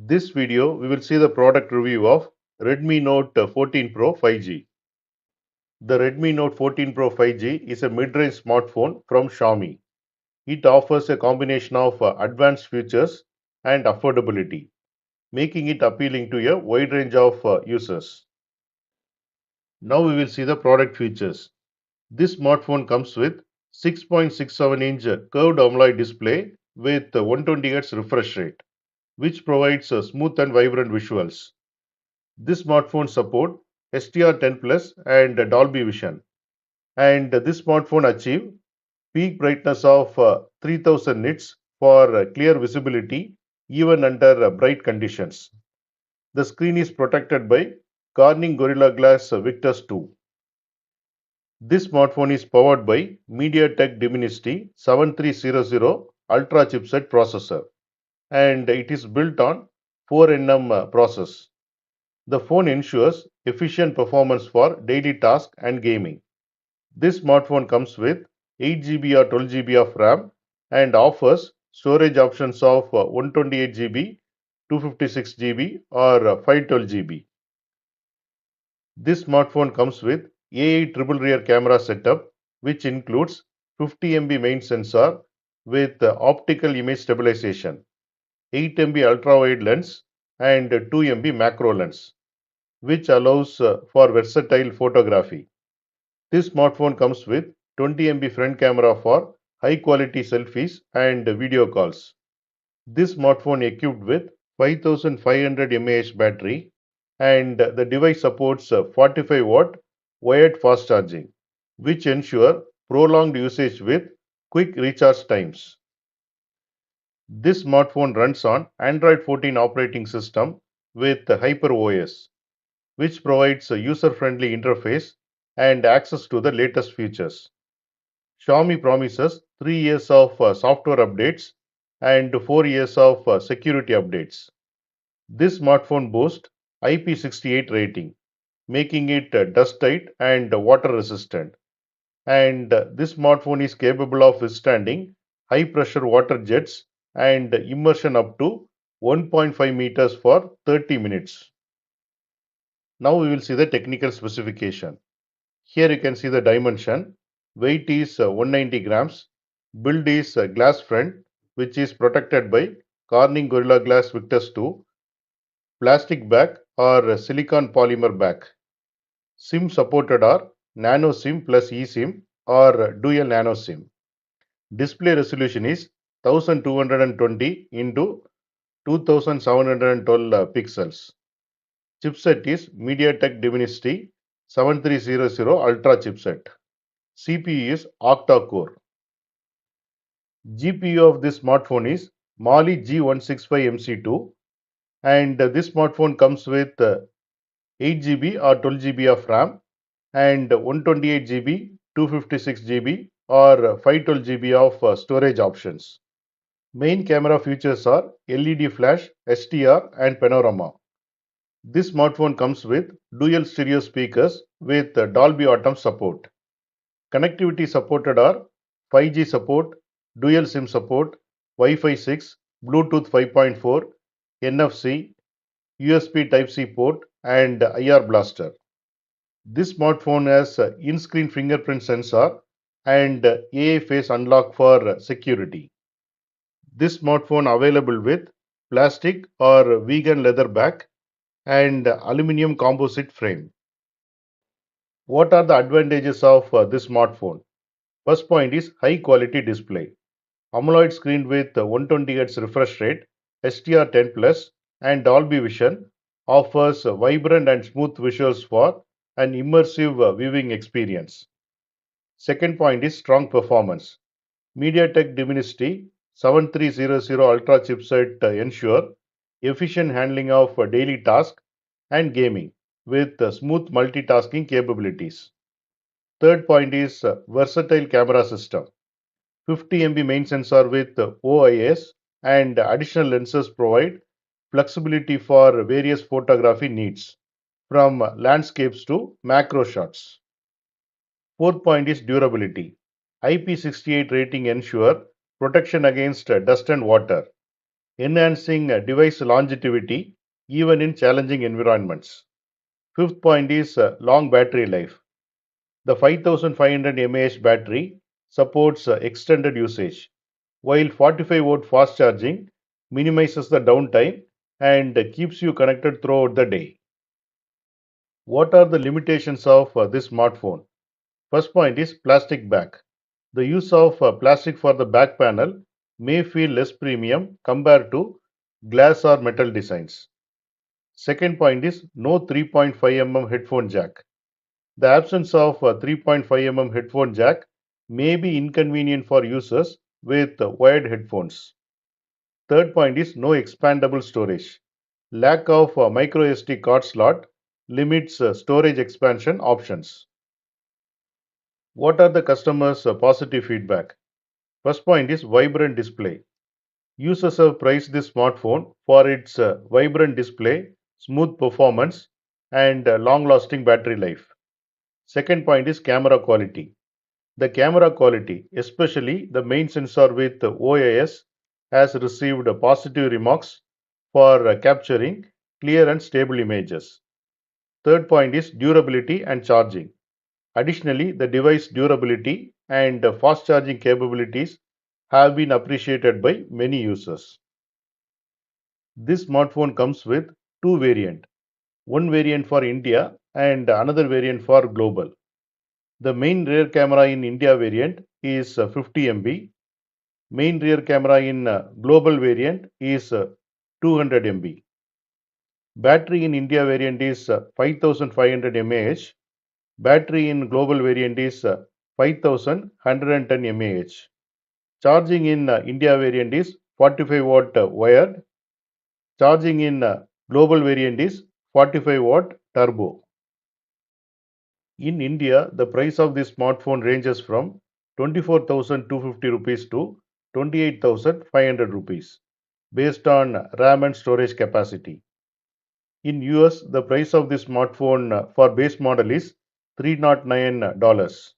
This video we will see the product review of Redmi Note 14 Pro 5G. The Redmi Note 14 Pro 5G is a mid-range smartphone from Xiaomi. It offers a combination of advanced features and affordability, making it appealing to a wide range of users. Now we will see the product features. This smartphone comes with 6.67-inch curved AMOLED display with 120Hz refresh rate, which provides smooth and vibrant visuals. This smartphone support STR10 Plus and Dolby Vision, and this smartphone achieve peak brightness of 3000 nits for clear visibility even under bright conditions. The screen is protected by Corning Gorilla Glass Victus 2. This smartphone is powered by MediaTek Dimensity 7300 Ultra chipset processor, and it is built on 4nm process. The phone ensures efficient performance for daily tasks and gaming. This smartphone comes with 8 GB or 12 GB of RAM and offers storage options of 128 GB, 256 GB or 512 GB. This smartphone comes with AI triple rear camera setup, which includes 50 MP main sensor with optical image stabilization, 8 MP ultra-wide lens and 2 MP macro lens, which allows for versatile photography. This smartphone comes with 20 MP front camera for high quality selfies and video calls. This smartphone equipped with 5500 mAh battery, and the device supports 45-watt wired fast charging, which ensure prolonged usage with quick recharge times. This smartphone runs on Android 14 operating system with HyperOS, which provides a user-friendly interface and access to the latest features. Xiaomi promises 3 years of software updates and 4 years of security updates. This smartphone boasts IP68 rating, making it dust tight and water resistant. And this smartphone is capable of withstanding high pressure water jets and immersion up to 1.5 meters for 30 minutes. Now we will see the technical specification. Here you can see the dimension. Weight is 190 grams. Build is glass front, which is protected by Corning Gorilla Glass Victus 2, plastic back or silicon polymer back. SIM supported are nano SIM plus eSIM or dual nano SIM. Display resolution is 1220 into 2712 pixels. Chipset is MediaTek Dimensity 7300 Ultra chipset. CPU is octa-core. GPU of this smartphone is Mali G165MC2, and this smartphone comes with 8 GB or 12 GB of RAM and 128 GB, 256 GB or 512 GB of storage options. Main camera features are LED flash, STR and panorama. This smartphone comes with dual stereo speakers with Dolby Atmos support. Connectivity supported are 5G support, dual SIM support, Wi-Fi 6, Bluetooth 5.4, NFC, USB Type-C port and IR blaster. This smartphone has in-screen fingerprint sensor and AI face unlock for security. This smartphone available with plastic or vegan leather back and aluminum composite frame. What are the advantages of this smartphone? First point is high quality display. AMOLED screen with 120Hz refresh rate, STR10 Plus and Dolby Vision offers vibrant and smooth visuals for an immersive viewing experience. Second point is strong performance. MediaTek Dimensity 7300 Ultra chipset ensure efficient handling of daily tasks and gaming with smooth multitasking capabilities. Third point is versatile camera system. 50 MP main sensor with OIS and additional lenses provide flexibility for various photography needs, from landscapes to macro shots. Fourth point is durability. IP68 rating ensure protection against dust and water. enhancing device longevity even in challenging environments. Fifth point is long battery life. The 5500 mAh battery supports extended usage, while 45-volt fast charging minimizes the downtime and keeps you connected throughout the day. What are the limitations of this smartphone? First point is plastic back. The use of plastic for the back panel may feel less premium compared to glass or metal designs. Second point is no 3.5 mm headphone jack. The absence of 3.5 mm headphone jack may be inconvenient for users with wired headphones. Third point is no expandable storage. Lack of micro SD card slot limits storage expansion options. What are the customers' positive feedback? First point is vibrant display. Users have praised this smartphone for its vibrant display, smooth performance, and long lasting battery life. Second point is camera quality. The camera quality, especially the main sensor with OIS, has received positive remarks for capturing clear and stable images. Third point is durability and charging. Additionally, the device durability and fast charging capabilities have been appreciated by many users. This smartphone comes with two variants, one variant for India and another variant for global. The main rear camera in India variant is 50 MB. Main rear camera in global variant is 200 MB. Battery in India variant is 5500 mAh. Battery in global variant is 5110 mAh. Charging in India variant is 45-watt wired. Charging in global variant is 45-watt turbo. In India, the price of this smartphone ranges from 24,250 rupees to 28,500 rupees based on RAM and storage capacity. In US, the price of this smartphone for base model is $309.